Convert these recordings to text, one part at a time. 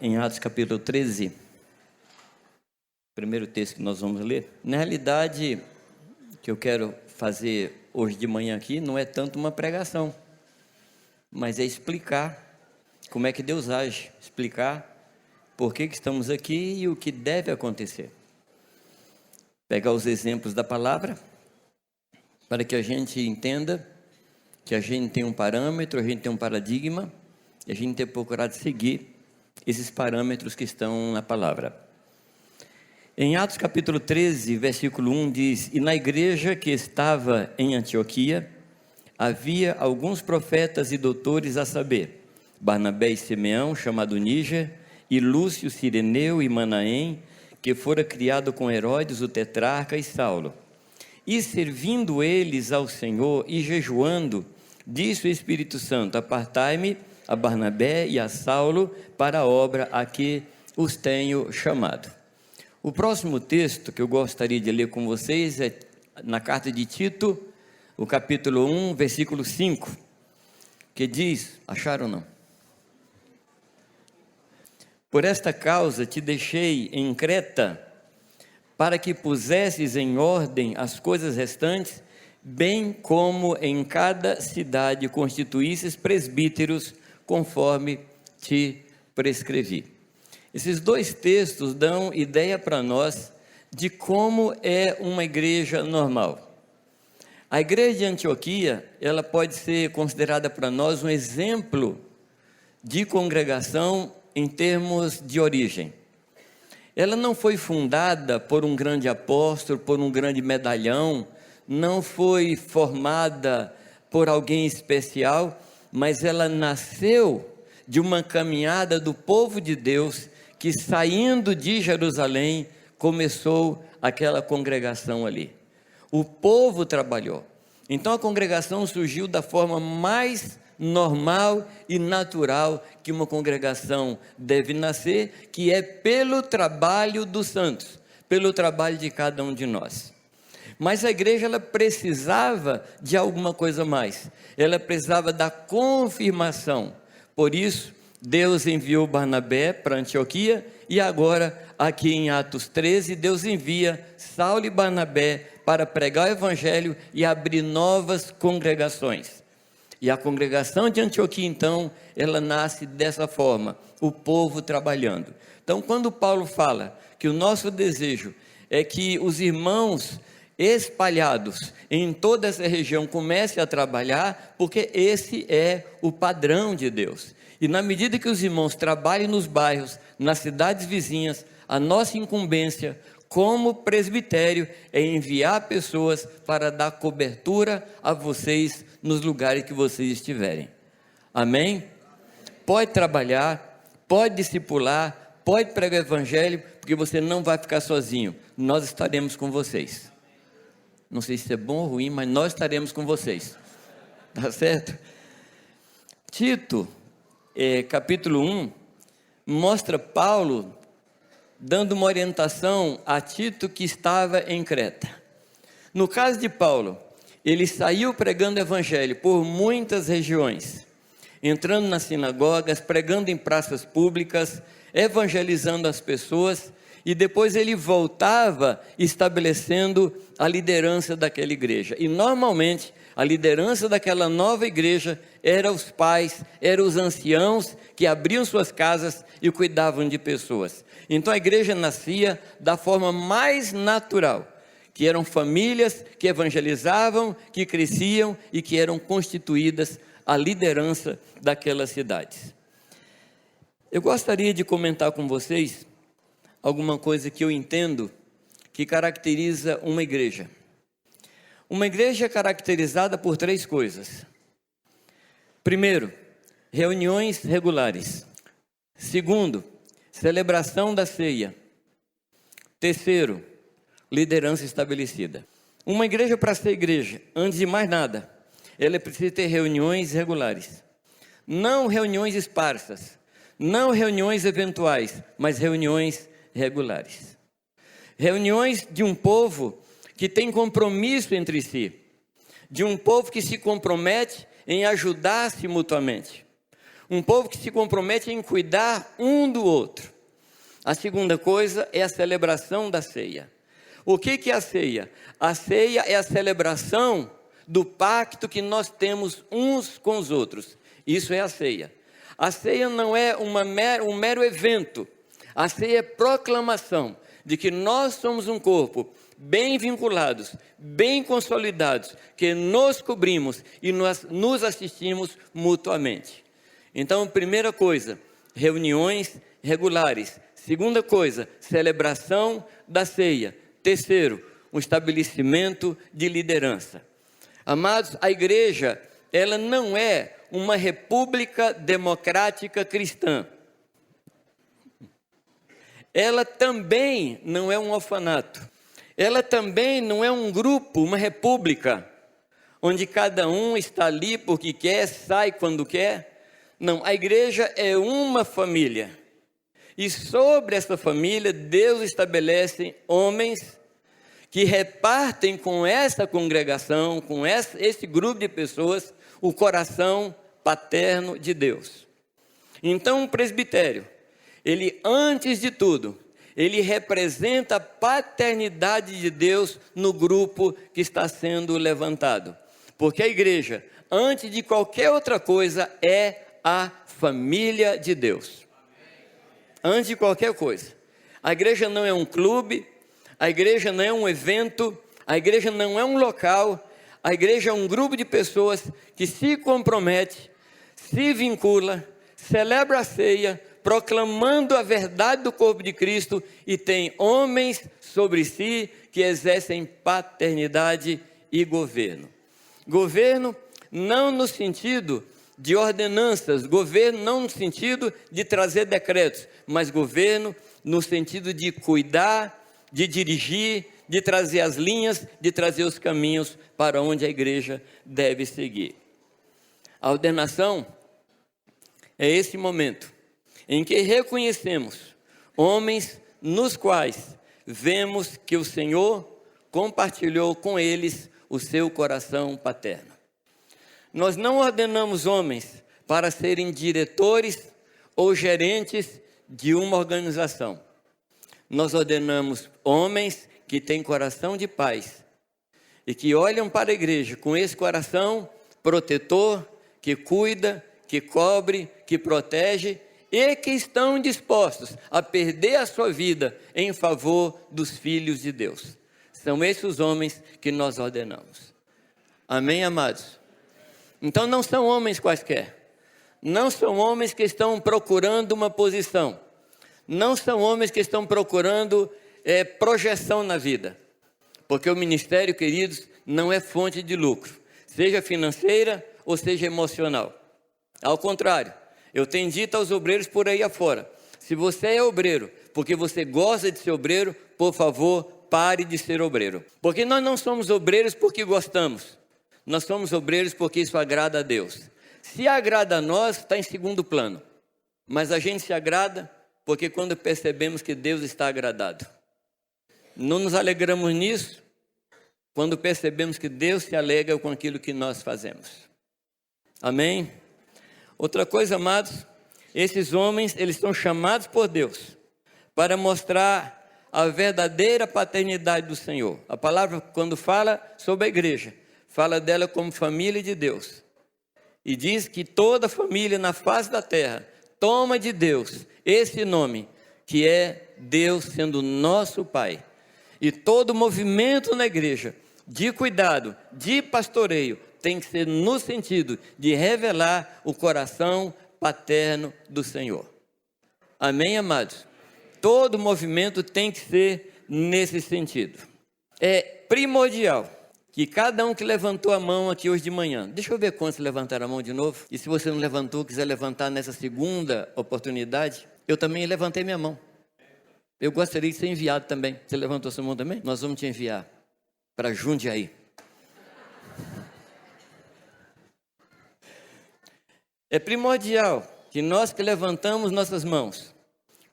em Atos capítulo 13, primeiro texto que nós vamos ler. Na realidade, o que eu quero fazer hoje de manhã aqui não é tanto uma pregação, mas é explicar como é que Deus age, explicar por que estamos aqui e o que deve acontecer. Pegar os exemplos da palavra, para que a gente entenda que a gente tem um parâmetro, a gente tem um paradigma, e a gente tem procurado seguir esses parâmetros que estão na palavra. Em Atos capítulo 13, versículo 1 diz: E na igreja que estava em Antioquia, havia alguns profetas e doutores, a saber, Barnabé e Simeão, chamado Níger, e Lúcio, Cireneu e Manaém, que fora criado com Herodes, o tetrarca, e Saulo. E servindo eles ao Senhor e jejuando, disse o Espírito Santo: Apartai-me a Barnabé e a Saulo para a obra a que os tenho chamado. O próximo texto que eu gostaria de ler com vocês é na carta de Tito, o capítulo 1, versículo 5, que diz, acharam ou não? Por esta causa te deixei em Creta, para que pusesses em ordem as coisas restantes, bem como em cada cidade constituísses presbíteros, conforme te prescrevi. Esses dois textos dão ideia para nós de como é uma igreja normal. A igreja de Antioquia, ela pode ser considerada para nós um exemplo de congregação em termos de origem. Ela não foi fundada por um grande apóstolo, por um grande medalhão, não foi formada por alguém especial, mas ela nasceu de uma caminhada do povo de Deus que, saindo de Jerusalém, começou aquela congregação ali. O povo trabalhou. Então a congregação surgiu da forma mais normal e natural que uma congregação deve nascer, que é pelo trabalho dos santos, pelo trabalho de cada um de nós. Mas a igreja, ela precisava de alguma coisa mais, ela precisava da confirmação. Por isso, Deus enviou Barnabé para Antioquia, e agora, aqui em Atos 13, Deus envia Saulo e Barnabé para pregar o evangelho e abrir novas congregações. E a congregação de Antioquia, então, ela nasce dessa forma, o povo trabalhando. Então, quando Paulo fala que o nosso desejo é que os irmãos espalhados em toda essa região comecem a trabalhar, porque esse é o padrão de Deus. E na medida que os irmãos trabalhem nos bairros, nas cidades vizinhas, a nossa incumbência como presbitério é enviar pessoas para dar cobertura a vocês nos lugares que vocês estiverem. Amém? Pode trabalhar, pode discipular, pode pregar o evangelho, porque você não vai ficar sozinho. Nós estaremos com vocês. Não sei se é bom ou ruim, mas nós estaremos com vocês. Tá certo? Tito, capítulo 1, mostra Paulo dando uma orientação a Tito, que estava em Creta. No caso de Paulo, ele saiu pregando o evangelho por muitas regiões, entrando nas sinagogas, pregando em praças públicas, evangelizando as pessoas, e depois ele voltava estabelecendo a liderança daquela igreja. E normalmente a liderança daquela nova igreja era os pais, eram os anciãos que abriam suas casas e cuidavam de pessoas. Então a igreja nascia da forma mais natural, que eram famílias que evangelizavam, que cresciam e que eram constituídas a liderança daquelas cidades. Eu gostaria de comentar com vocês alguma coisa que eu entendo que caracteriza uma igreja. Uma igreja é caracterizada por três coisas. Primeiro, reuniões regulares. Segundo, celebração da ceia. Terceiro, liderança estabelecida. Uma igreja, para ser igreja, antes de mais nada, ela precisa ter reuniões regulares. Não reuniões esparsas, não reuniões eventuais, mas reuniões regulares. Reuniões de um povo que tem compromisso entre si, de um povo que se compromete em ajudar-se mutuamente. Um povo que se compromete em cuidar um do outro. A segunda coisa é a celebração da ceia. O que é a ceia? A ceia é a celebração do pacto que nós temos uns com os outros. Isso é a ceia. A ceia não é um mero evento. A ceia é proclamação de que nós somos um corpo bem vinculados, bem consolidados, que nos cobrimos e nós nos assistimos mutuamente. Então, primeira coisa, reuniões regulares. Segunda coisa, celebração da ceia. Terceiro, um estabelecimento de liderança. Amados, a igreja, ela não é uma república democrática cristã. Ela também não é um orfanato. Ela também não é um grupo, uma república, onde cada um está ali porque quer, sai quando quer. Não, a igreja é uma família. E sobre essa família, Deus estabelece homens que repartem com essa congregação, com esse grupo de pessoas, o coração paterno de Deus. Então, o presbitério, ele, antes de tudo, ele representa a paternidade de Deus no grupo que está sendo levantado. Porque a igreja, antes de qualquer outra coisa, é a família de Deus. Antes de qualquer coisa. A igreja não é um clube, a igreja não é um evento, a igreja não é um local, a igreja é um grupo de pessoas que se compromete, se vincula, celebra a ceia, proclamando a verdade do corpo de Cristo, e tem homens sobre si que exercem paternidade e governo. Governo não no sentido de ordenanças, governo não no sentido de trazer decretos, mas governo no sentido de cuidar, de dirigir, de trazer as linhas, de trazer os caminhos para onde a igreja deve seguir. A ordenação é esse momento em que reconhecemos homens nos quais vemos que o Senhor compartilhou com eles o seu coração paterno. Nós não ordenamos homens para serem diretores ou gerentes de uma organização. Nós ordenamos homens que têm coração de paz e que olham para a igreja com esse coração protetor, que cuida, que cobre, que protege e que estão dispostos a perder a sua vida em favor dos filhos de Deus. São esses os homens que nós ordenamos. Amém, amados? Então não são homens quaisquer. Não são homens que estão procurando uma posição. Não são homens que estão procurando projeção na vida. Porque o ministério, queridos, não é fonte de lucro. Seja financeira ou seja emocional. Ao contrário, eu tenho dito aos obreiros por aí afora. Se você é obreiro porque você gosta de ser obreiro, por favor, pare de ser obreiro. Porque nós não somos obreiros porque gostamos. Nós somos obreiros porque isso agrada a Deus. Se agrada a nós, está em segundo plano. Mas a gente se agrada porque quando percebemos que Deus está agradado. Não nos alegramos nisso quando percebemos que Deus se alegra com aquilo que nós fazemos. Amém? Outra coisa, amados, esses homens, eles são chamados por Deus para mostrar a verdadeira paternidade do Senhor. A palavra, quando fala sobre a igreja, fala dela como família de Deus. E diz que toda família na face da terra toma de Deus esse nome, que é Deus sendo nosso Pai. E todo movimento na igreja de cuidado, de pastoreio, tem que ser no sentido de revelar o coração paterno do Senhor. Amém, amados? Todo movimento tem que ser nesse sentido. É primordial que cada um que levantou a mão aqui hoje de manhã, deixa eu ver quantos levantaram a mão de novo, e se você não levantou, quiser levantar nessa segunda oportunidade, eu também levantei minha mão. Eu gostaria de ser enviado também. Você levantou sua mão também? Nós vamos te enviar para Jundiaí. É primordial que nós que levantamos nossas mãos,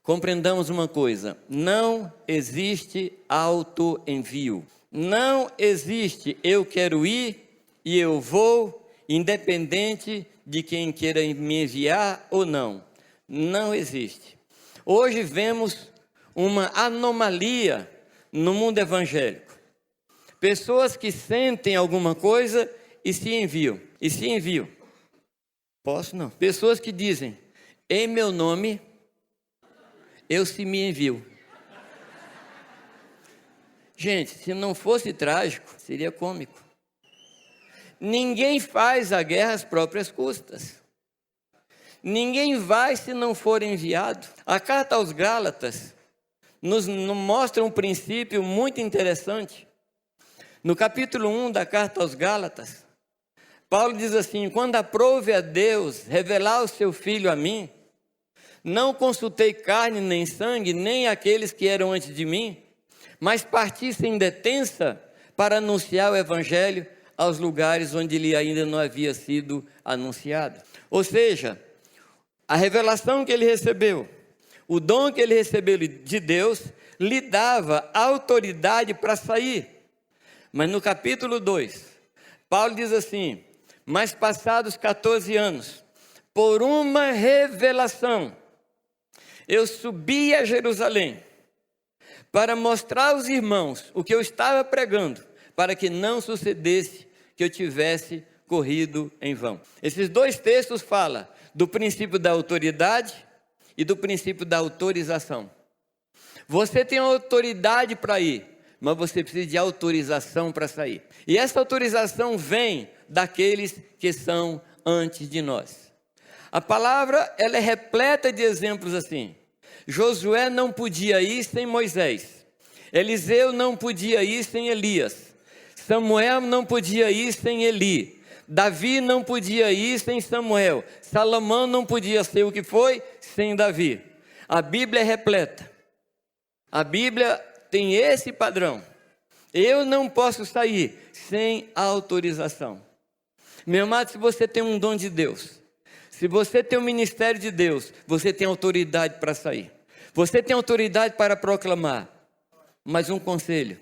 compreendamos uma coisa: não existe autoenvio. Não existe eu quero ir e eu vou independente de quem queira me enviar ou não. Não existe. Hoje vemos uma anomalia no mundo evangélico. Pessoas que sentem alguma coisa e se enviam. Posso não. Pessoas que dizem, em meu nome, eu se me envio. Gente, se não fosse trágico, seria cômico. Ninguém faz a guerra às próprias custas. Ninguém vai se não for enviado. A carta aos Gálatas nos mostra um princípio muito interessante. No capítulo 1 da carta aos Gálatas, Paulo diz assim, quando aprouve a Deus revelar o seu Filho a mim, não consultei carne nem sangue, nem aqueles que eram antes de mim, mas parti sem detença para anunciar o Evangelho aos lugares onde ele ainda não havia sido anunciado. Ou seja, a revelação que ele recebeu, o dom que ele recebeu de Deus, lhe dava autoridade para sair. Mas no capítulo 2, Paulo diz assim, mas passados 14 anos, por uma revelação, eu subi a Jerusalém para mostrar aos irmãos o que eu estava pregando, para que não sucedesse que eu tivesse corrido em vão. Esses dois textos falam do princípio da autoridade e do princípio da autorização. Você tem autoridade para ir, mas você precisa de autorização para sair. E essa autorização vem daqueles que são antes de nós. A palavra ela é repleta de exemplos assim. Josué não podia ir sem Moisés. Eliseu não podia ir sem Elias. Samuel não podia ir sem Eli. Davi não podia ir sem Samuel. Salomão não podia ser o que foi sem Davi. A Bíblia é repleta. A Bíblia tem esse padrão. Eu não posso sair sem autorização. Meu amado, se você tem um dom de Deus, se você tem um ministério de Deus, você tem autoridade para sair. Você tem autoridade para proclamar. Mas um conselho,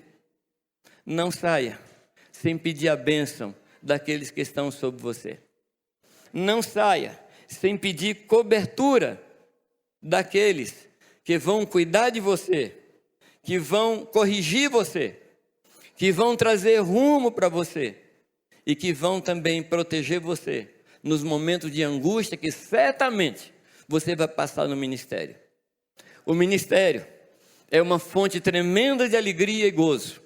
não saia sem pedir a bênção daqueles que estão sobre você. Não saia sem pedir cobertura daqueles que vão cuidar de você, que vão corrigir você, que vão trazer rumo para você e que vão também proteger você nos momentos de angústia que certamente você vai passar no ministério. O ministério é uma fonte tremenda de alegria e gozo,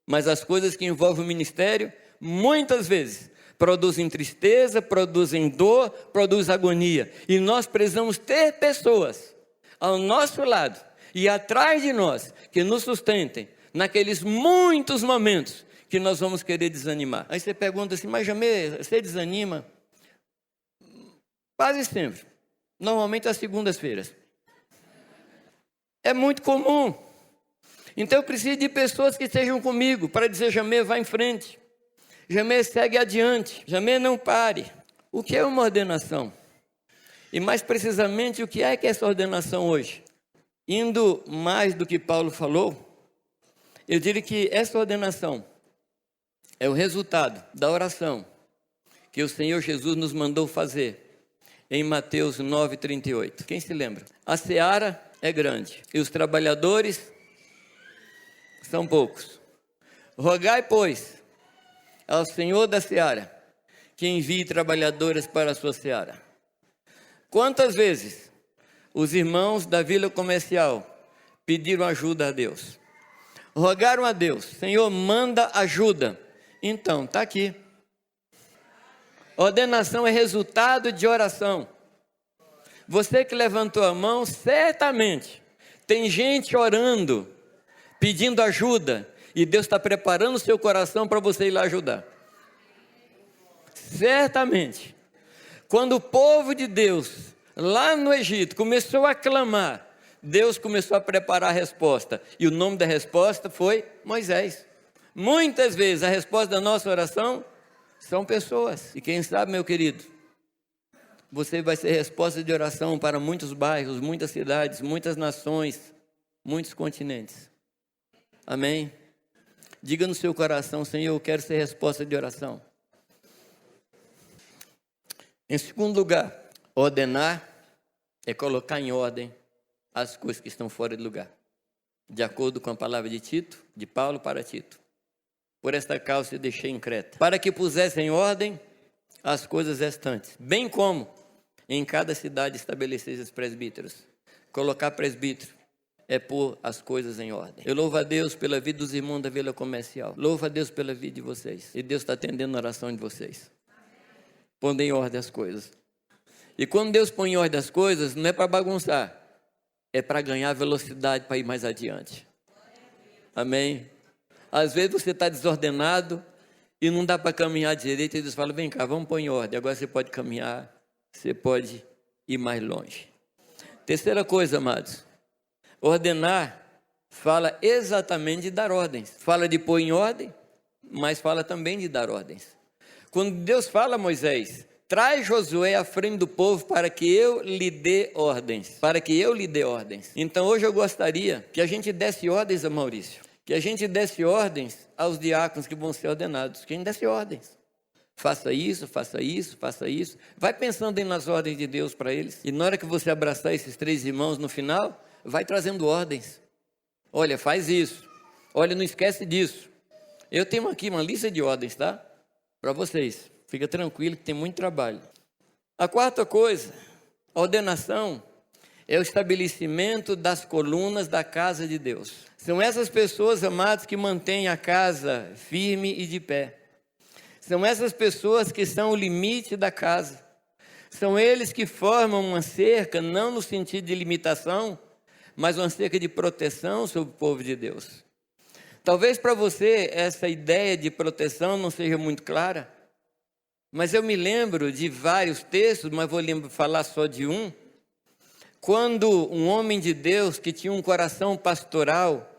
mas as coisas que envolvem o ministério, muitas vezes, produzem tristeza, produzem dor, produzem agonia. E nós precisamos ter pessoas ao nosso lado e atrás de nós que nos sustentem naqueles muitos momentos que nós vamos querer desanimar. Aí você pergunta assim, mas Jamê, você desanima? Quase sempre. Normalmente às segundas-feiras. É muito comum. Então eu preciso de pessoas que estejam comigo para dizer, Jamê, vá em frente. Jamê, segue adiante. Jamê, não pare. O que é uma ordenação? E mais precisamente, o que é essa ordenação hoje? Indo mais do que Paulo falou, eu diria que essa ordenação é o resultado da oração que o Senhor Jesus nos mandou fazer em Mateus 9:38. Quem se lembra? A seara é grande e os trabalhadores são poucos. Rogai, pois, ao Senhor da seara que envie trabalhadores para a sua seara. Quantas vezes os irmãos da vila comercial pediram ajuda a Deus? Rogaram a Deus, Senhor, manda ajuda. Então, está aqui. Ordenação é resultado de oração. Você que levantou a mão, certamente tem gente orando, pedindo ajuda, e Deus está preparando o seu coração para você ir lá ajudar. Certamente. Quando o povo de Deus, lá no Egito, começou a clamar, Deus começou a preparar a resposta. E o nome da resposta foi Moisés. Muitas vezes a resposta da nossa oração são pessoas. E quem sabe, meu querido, você vai ser resposta de oração para muitos bairros, muitas cidades, muitas nações, muitos continentes. Amém? Diga no seu coração, Senhor, eu quero ser resposta de oração. Em segundo lugar, ordenar é colocar em ordem as coisas que estão fora de lugar. De acordo com a palavra de Tito, de Paulo para Tito. Por esta causa eu deixei em Creta, para que pusesse em ordem as coisas restantes, bem como em cada cidade estabeleceis os presbíteros. Colocar presbítero é pôr as coisas em ordem. Eu louvo a Deus pela vida dos irmãos da Vila Comercial. Louvo a Deus pela vida de vocês. E Deus está atendendo a oração de vocês. Pondo em ordem as coisas. E quando Deus põe em ordem as coisas, não é para bagunçar. É para ganhar velocidade para ir mais adiante. Amém? Às vezes você está desordenado e não dá para caminhar direito. E Deus fala, vem cá, vamos pôr em ordem. Agora você pode caminhar, você pode ir mais longe. Terceira coisa, amados. Ordenar fala exatamente de dar ordens. Fala de pôr em ordem, mas fala também de dar ordens. Quando Deus fala a Moisés, traz Josué à frente do povo para que eu lhe dê ordens. Para que eu lhe dê ordens. Então hoje eu gostaria que a gente desse ordens a Maurício. Que a gente desse ordens aos diáconos que vão ser ordenados. Que a gente desse ordens. Faça isso, faça isso, faça isso. Vai pensando nas ordens de Deus para eles. E na hora que você abraçar esses 3 irmãos no final, vai trazendo ordens. Olha, faz isso. Olha, não esquece disso. Eu tenho aqui uma lista de ordens, tá? Para vocês. Fica tranquilo que tem muito trabalho. A quarta coisa, a ordenação é o estabelecimento das colunas da casa de Deus. São essas pessoas, amados, que mantêm a casa firme e de pé. São essas pessoas que são o limite da casa. São eles que formam uma cerca, não no sentido de limitação, mas uma cerca de proteção sobre o povo de Deus. Talvez para você essa ideia de proteção não seja muito clara, mas eu me lembro de vários textos, mas vou falar só de um. Quando um homem de Deus que tinha um coração pastoral,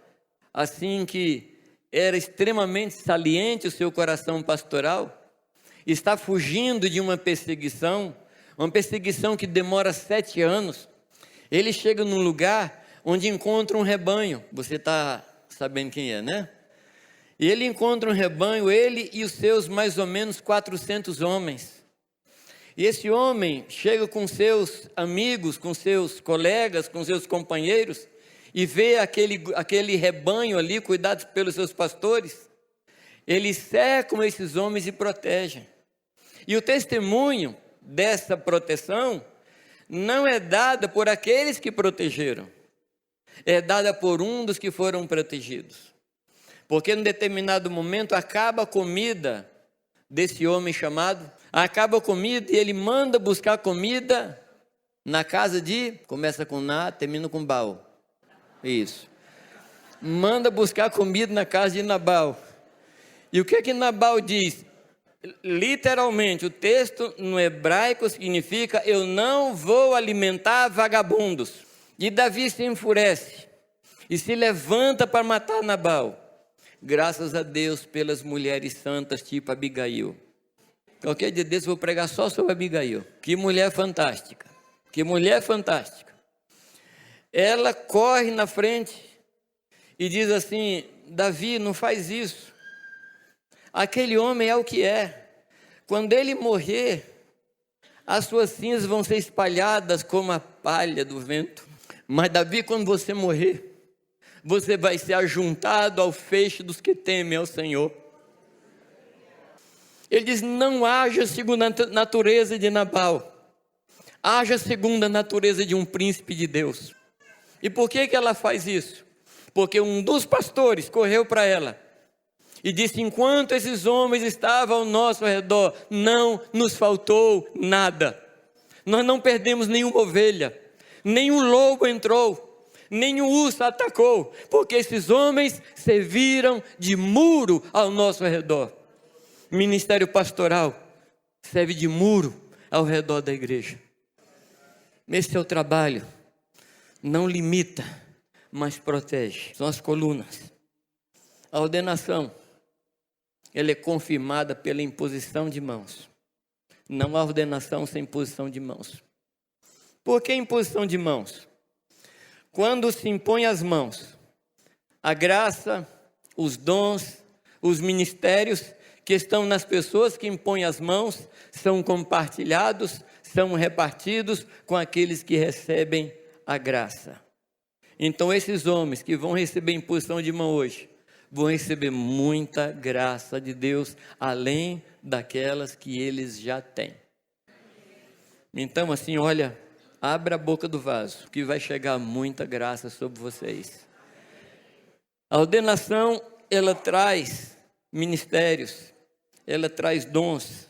assim que era extremamente saliente o seu coração pastoral, está fugindo de uma perseguição que demora 7 anos. Ele chega num lugar onde encontra um rebanho. Você está sabendo quem é, né? E ele encontra um rebanho, ele e os seus mais ou menos 400 homens. E esse homem chega com seus amigos, com seus colegas, com seus companheiros, e vê aquele rebanho ali, cuidado pelos seus pastores. Eles cercam esses homens e protegem. E o testemunho dessa proteção não é dada por aqueles que protegeram, é dada por um dos que foram protegidos. Porque em determinado momento acaba a comida desse homem chamado, acaba a comida e ele manda buscar comida na casa de, começa com Na, termina com Baal. Isso. Manda buscar comida na casa de Nabal. E o que Nabal diz? Literalmente, o texto no hebraico significa: eu não vou alimentar vagabundos. E Davi se enfurece e se levanta para matar Nabal. Graças a Deus pelas mulheres santas tipo Abigail. Qualquer dia desse eu vou pregar só sobre Abigail. Que mulher fantástica. Que mulher fantástica. Ela corre na frente e diz assim: Davi, não faz isso. Aquele homem é o que é. Quando ele morrer, as suas cinzas vão ser espalhadas como a palha do vento. Mas Davi, quando você morrer, você vai ser ajuntado ao feixe dos que temem ao Senhor. Ele diz: não haja segundo a natureza de Nabal, haja segundo a natureza de um príncipe de Deus. E por que ela faz isso? Porque um dos pastores correu para ela e disse: enquanto esses homens estavam ao nosso redor, não nos faltou nada. Nós não perdemos nenhuma ovelha, nenhum lobo entrou, nenhum urso atacou, porque esses homens serviram de muro ao nosso redor. Ministério pastoral serve de muro ao redor da igreja. Esse é o trabalho. Não limita, mas protege. São as colunas. A ordenação, ela é confirmada pela imposição de mãos. Não há ordenação sem imposição de mãos. Por que imposição de mãos? Quando se impõe as mãos, a graça, os dons, os ministérios que estão nas pessoas que impõem as mãos, são compartilhados, são repartidos com aqueles que recebem a graça. Então esses homens que vão receber imposição de mão hoje, vão receber muita graça de Deus, além daquelas que eles já têm. Então assim, olha, abra a boca do vaso, que vai chegar muita graça sobre vocês. A ordenação, ela traz ministérios, ela traz dons.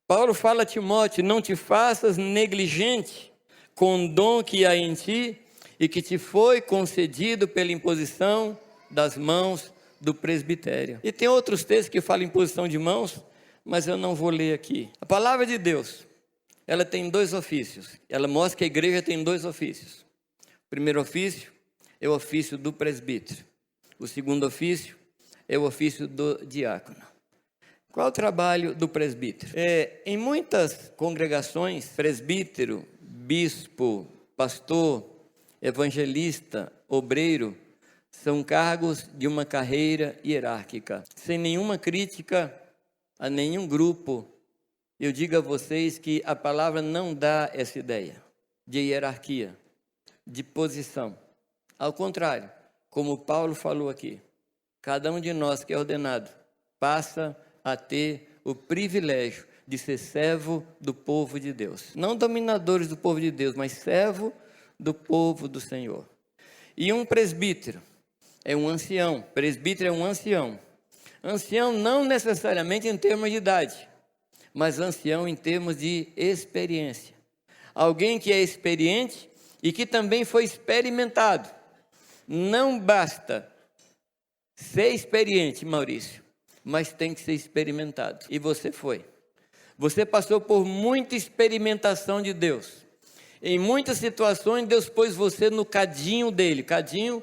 Paulo fala a Timóteo, não te faças negligente com o dom que há em ti e que te foi concedido pela imposição das mãos do presbitério. E tem outros textos que falam imposição de mãos, mas eu não vou ler aqui. A palavra de Deus, ela tem dois ofícios. Ela mostra que a igreja tem dois ofícios. O primeiro ofício é o ofício do presbítero. O segundo ofício é o ofício do diácono. Qual é o trabalho do presbítero? Em muitas congregações, presbítero, bispo, pastor, evangelista, obreiro, são cargos de uma carreira hierárquica. Sem nenhuma crítica a nenhum grupo, eu digo a vocês que a palavra não dá essa ideia de hierarquia, de posição. Ao contrário, como Paulo falou aqui, cada um de nós que é ordenado passa a ter o privilégio de ser servo do povo de Deus. Não dominadores do povo de Deus, mas servo do povo do Senhor. E um presbítero é um ancião. Presbítero é um ancião. Ancião não necessariamente em termos de idade, mas ancião em termos de experiência. Alguém que é experiente e que também foi experimentado. Não basta ser experiente, Maurício, mas tem que ser experimentado. E você foi. Você passou por muita experimentação de Deus. Em muitas situações, Deus pôs você no cadinho dele. Cadinho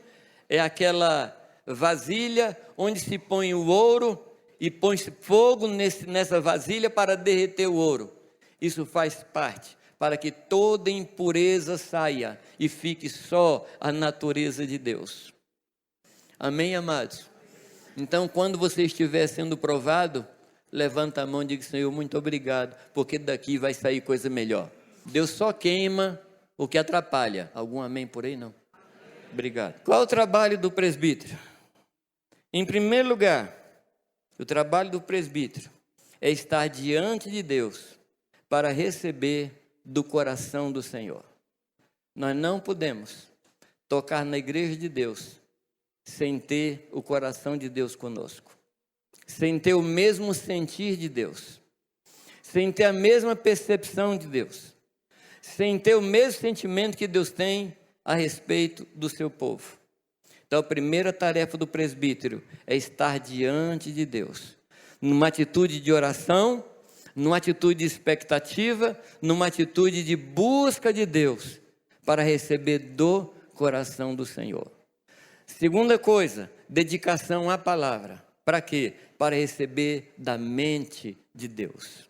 é aquela vasilha onde se põe o ouro e põe-se fogo nessa vasilha para derreter o ouro. Isso faz parte para que toda impureza saia e fique só a natureza de Deus. Amém, amados? Então, quando você estiver sendo provado, levanta a mão e diga, Senhor, muito obrigado, porque daqui vai sair coisa melhor. Deus só queima o que atrapalha. Algum amém por aí? Não? Obrigado. Qual é o trabalho do presbítero? Em primeiro lugar, o trabalho do presbítero é estar diante de Deus para receber do coração do Senhor. Nós não podemos tocar na igreja de Deus sem ter o coração de Deus conosco, sem ter o mesmo sentir de Deus, sem ter a mesma percepção de Deus, sem ter o mesmo sentimento que Deus tem a respeito do seu povo. Então a primeira tarefa do presbítero é estar diante de Deus, numa atitude de oração, numa atitude de expectativa, numa atitude de busca de Deus, para receber do coração do Senhor. Segunda coisa, dedicação à palavra. Para quê? Para receber da mente de Deus.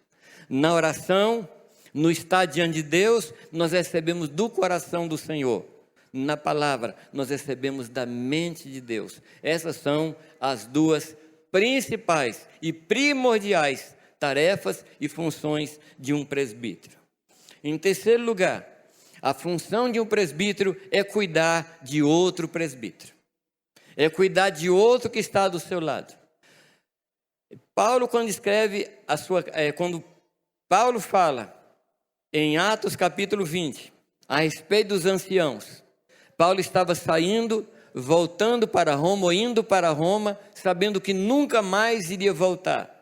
Na oração, no estar diante de Deus, nós recebemos do coração do Senhor. Na palavra, nós recebemos da mente de Deus. Essas são as duas principais e primordiais tarefas e funções de um presbítero. Em terceiro lugar, a função de um presbítero é cuidar de outro presbítero. É cuidar de outro que está do seu lado. Paulo, quando Paulo fala em Atos capítulo 20, a respeito dos anciãos, Paulo estava saindo, voltando para Roma, ou indo para Roma, sabendo que nunca mais iria voltar.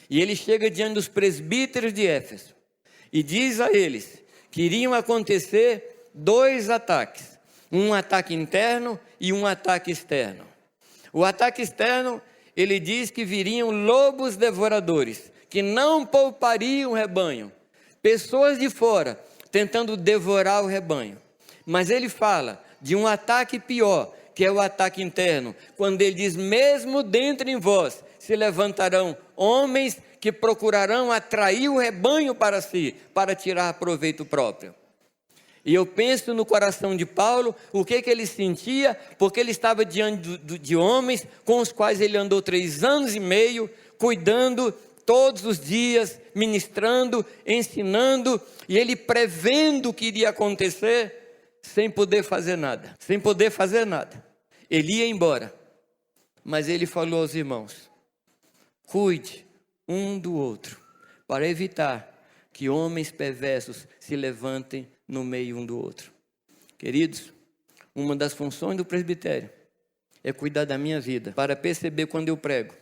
E ele chega diante dos presbíteros de Éfeso e diz a eles que iriam acontecer dois ataques. Um ataque interno e um ataque externo. O ataque externo, ele diz que viriam lobos devoradores, que não poupariam o rebanho. Pessoas de fora tentando devorar o rebanho. Mas ele fala de um ataque pior, que é o ataque interno, quando ele diz, mesmo dentro em vós, se levantarão homens que procurarão atrair o rebanho para si, para tirar proveito próprio. E eu penso no coração de Paulo, o que ele sentia, porque ele estava diante de homens com os quais ele andou 3 anos e meio, cuidando todos os dias, ministrando, ensinando, e ele prevendo o que iria acontecer, sem poder fazer nada, Ele ia embora, mas ele falou aos irmãos: cuide um do outro, para evitar que homens perversos se levantem no meio um do outro. Queridos, uma das funções do presbitério é cuidar da minha vida, para perceber quando eu prego,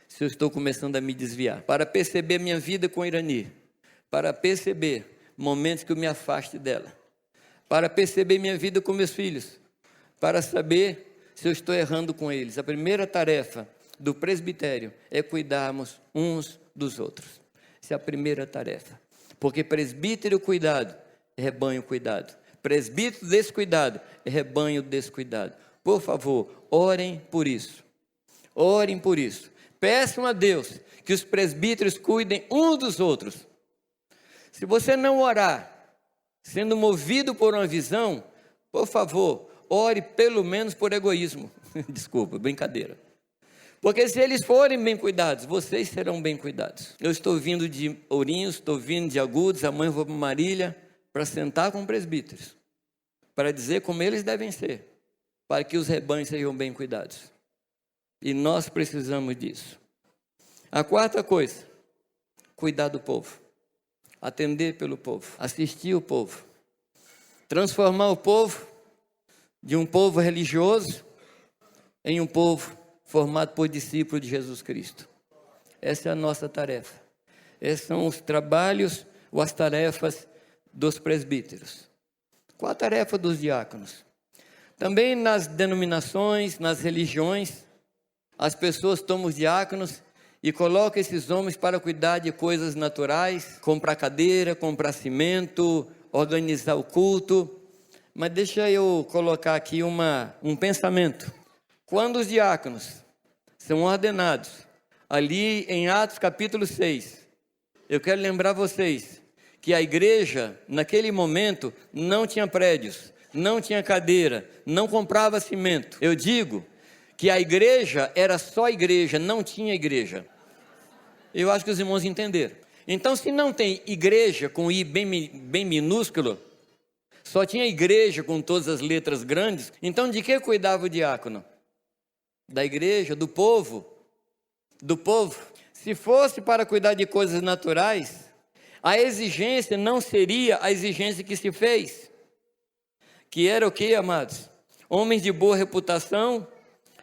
se eu estou começando a me desviar, para perceber minha vida com Irani, para perceber momentos que eu me afaste dela, para perceber minha vida com meus filhos, para saber se eu estou errando com eles. A primeira tarefa do presbitério é cuidarmos uns dos outros. Essa é a primeira tarefa, porque presbítero cuidado é rebanho cuidado, presbítero descuidado é rebanho descuidado. Por favor, orem por isso, peçam a Deus que os presbíteros cuidem uns dos outros. Se você não orar, sendo movido por uma visão, por favor, ore pelo menos por egoísmo. Desculpa, brincadeira. Porque se eles forem bem cuidados, vocês serão bem cuidados. Eu estou vindo de Ourinhos, estou vindo de Agudos, amanhã eu vou para Marília, para sentar com presbíteros, para dizer como eles devem ser, para que os rebanhos sejam bem cuidados. E nós precisamos disso. A quarta coisa, cuidar do povo, atender pelo povo, assistir o povo, transformar o povo de um povo religioso em um povo formado por discípulos de Jesus Cristo. Essa é a nossa tarefa. Esses são os trabalhos ou as tarefas dos presbíteros. Qual a tarefa dos diáconos? Também nas denominações, nas religiões, as pessoas tomam os diáconos e colocam esses homens para cuidar de coisas naturais, comprar cadeira, comprar cimento, organizar o culto. Mas deixa eu colocar aqui um pensamento. Quando os diáconos são ordenados, ali em Atos capítulo 6, eu quero lembrar vocês que a igreja, naquele momento, não tinha prédios, não tinha cadeira, não comprava cimento. Eu digo que a igreja era só igreja, não tinha igreja. Eu acho que os irmãos entenderam. Então, se não tem igreja com I bem minúsculo, só tinha igreja com todas as letras grandes, então de que cuidava o diácono? Da igreja, do povo. Se fosse para cuidar de coisas naturais, a exigência não seria a exigência que se fez. Que era o que, amados? Homens de boa reputação,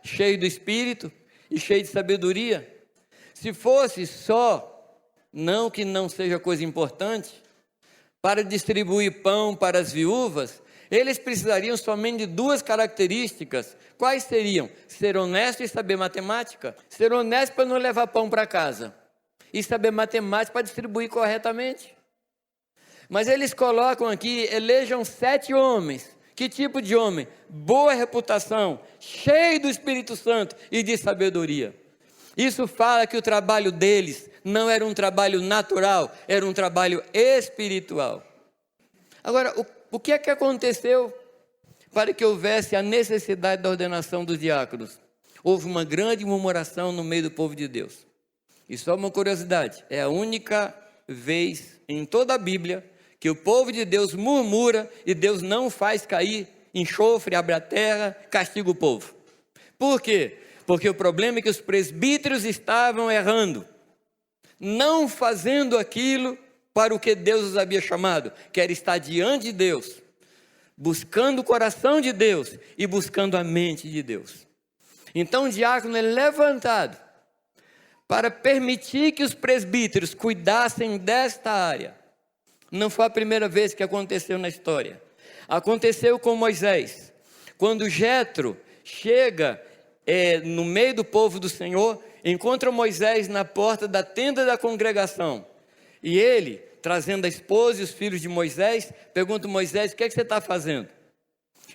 cheios do Espírito e cheios de sabedoria. Se fosse só, não que não seja coisa importante, para distribuir pão para as viúvas, eles precisariam somente de duas características. Quais seriam? Ser honesto e saber matemática. Ser honesto para não levar pão para casa. E saber matemática para distribuir corretamente. Mas eles colocam aqui, elejam 7 homens. Que tipo de homem? Boa reputação, cheio do Espírito Santo e de sabedoria. Isso fala que o trabalho deles não era um trabalho natural, era um trabalho espiritual. Agora, o que é que aconteceu para que houvesse a necessidade da ordenação dos diáconos? Houve uma grande murmuração no meio do povo de Deus. E só uma curiosidade, é a única vez em toda a Bíblia que o povo de Deus murmura e Deus não faz cair enxofre, abre a terra, castiga o povo. Por quê? Porque o problema é que os presbíteros estavam errando, não fazendo aquilo para o que Deus os havia chamado, que era estar diante de Deus, buscando o coração de Deus e buscando a mente de Deus. Então o diácono é levantado para permitir que os presbíteros cuidassem desta área. Não foi a primeira vez que aconteceu na história. Aconteceu com Moisés, quando Jetro chega no meio do povo do Senhor, encontra Moisés na porta da tenda da congregação, e ele, trazendo a esposa e os filhos de Moisés, pergunta a Moisés: o que é que você está fazendo?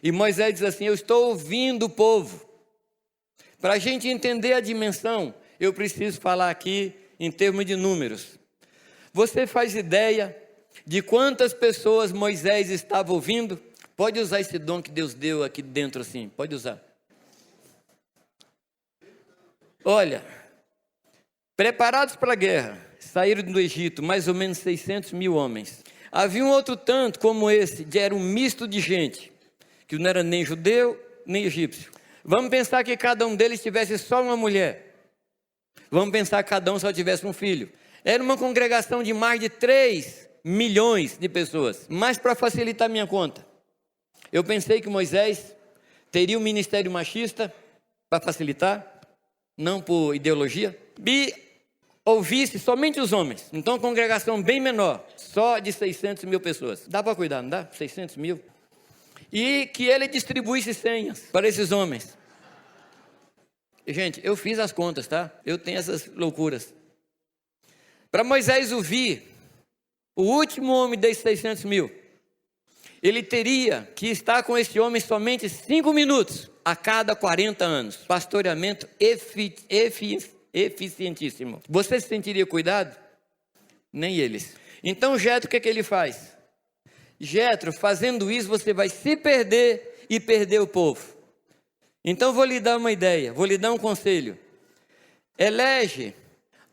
E Moisés diz assim: eu estou ouvindo o povo. Para a gente entender a dimensão, eu preciso falar aqui em termos de números. Você faz ideia de quantas pessoas Moisés estava ouvindo? Pode usar esse dom que Deus deu aqui dentro assim, pode usar. Olha, preparados para a guerra, saíram do Egito, mais ou menos 600 mil homens. Havia um outro tanto como esse, que era um misto de gente, que não era nem judeu, nem egípcio. Vamos pensar que cada um deles tivesse só uma mulher. Vamos pensar que cada um só tivesse um filho. Era uma congregação de mais de 3 milhões de pessoas. Mas para facilitar minha conta, eu pensei que Moisés teria um ministério machista, para facilitar, não por ideologia, e ouvisse somente os homens. Então, congregação bem menor, só de 600 mil pessoas. Dá para cuidar, não dá? 600 mil. E que ele distribuísse senhas para esses homens. Gente, eu fiz as contas, tá? Eu tenho essas loucuras. Para Moisés ouvir o último homem desses 600 mil, ele teria que estar com esse homem somente 5 minutos a cada 40 anos. Pastoreamento eficientíssimo. Você se sentiria cuidado? Nem eles. Então Jetro, o que ele faz? Jetro, fazendo isso, você vai se perder e perder o povo. Então vou lhe dar uma ideia, vou lhe dar um conselho. Elege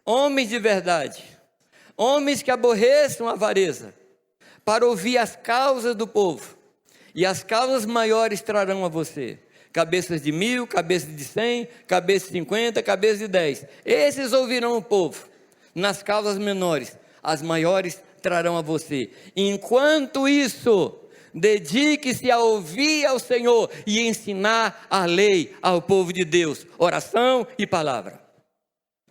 homens de verdade, homens que aborreçam a avareza, para ouvir as causas do povo, e as causas maiores trarão a você. Cabeças de 1000, cabeças de 100, cabeças de 50, cabeças de 10. Esses ouvirão o povo. Nas causas menores, as maiores trarão a você. Enquanto isso, dedique-se a ouvir ao Senhor e ensinar a lei ao povo de Deus. Oração e palavra.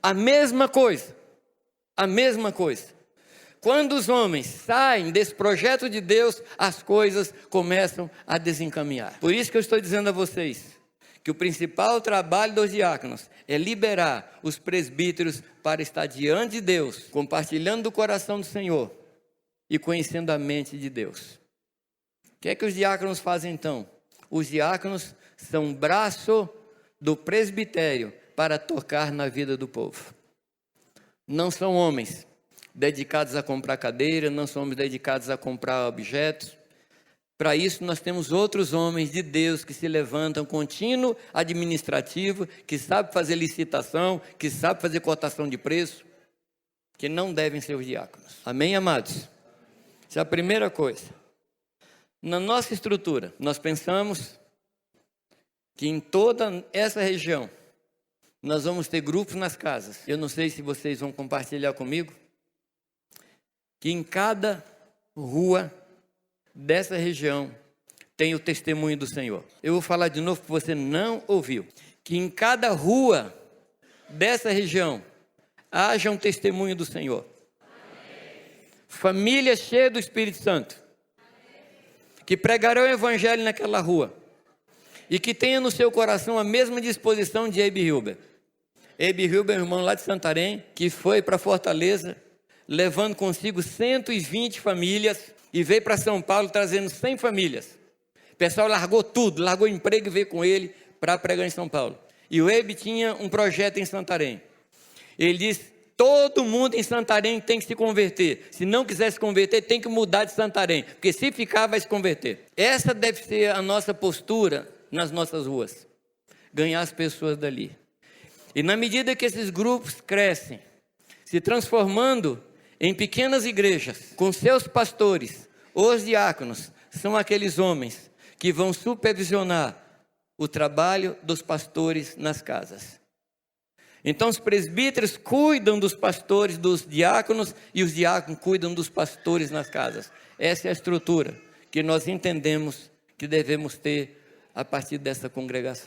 A mesma coisa. A mesma coisa. Quando os homens saem desse projeto de Deus, as coisas começam a desencaminhar. Por isso que eu estou dizendo a vocês, que o principal trabalho dos diáconos é liberar os presbíteros para estar diante de Deus, compartilhando do coração do Senhor e conhecendo a mente de Deus. O que é que os diáconos fazem então? Os diáconos são braço do presbitério para tocar na vida do povo. Não são homens dedicados a comprar cadeira, não somos dedicados a comprar objetos. Para isso nós temos outros homens de Deus que se levantam, contínuo administrativo, que sabe fazer licitação, que sabe fazer cotação de preço, que não devem ser os diáconos. Amém, amados? Essa é a primeira coisa. Na nossa estrutura, nós pensamos que em toda essa região, nós vamos ter grupos nas casas. Eu não sei se vocês vão compartilhar comigo, que em cada rua dessa região tem o testemunho do Senhor. Eu vou falar de novo, porque você não ouviu. Que em cada rua dessa região haja um testemunho do Senhor. Amém. Família cheia do Espírito Santo. Amém. Que pregarão o evangelho naquela rua. E que tenha no seu coração a mesma disposição de Abe Hilber. Abe Hilber é um irmão lá de Santarém, que foi para Fortaleza, levando consigo 120 famílias, e veio para São Paulo trazendo 100 famílias. O pessoal largou tudo, largou emprego e veio com ele para pregar em São Paulo. E o Abe tinha um projeto em Santarém. Ele disse, todo mundo em Santarém tem que se converter. Se não quiser se converter, tem que mudar de Santarém, porque se ficar, vai se converter. Essa deve ser a nossa postura nas nossas ruas. Ganhar as pessoas dali. E na medida que esses grupos crescem, se transformando em pequenas igrejas, com seus pastores, os diáconos, são aqueles homens que vão supervisionar o trabalho dos pastores nas casas. Então os presbíteros cuidam dos pastores, dos diáconos, e os diáconos cuidam dos pastores nas casas. Essa é a estrutura que nós entendemos que devemos ter a partir dessa congregação.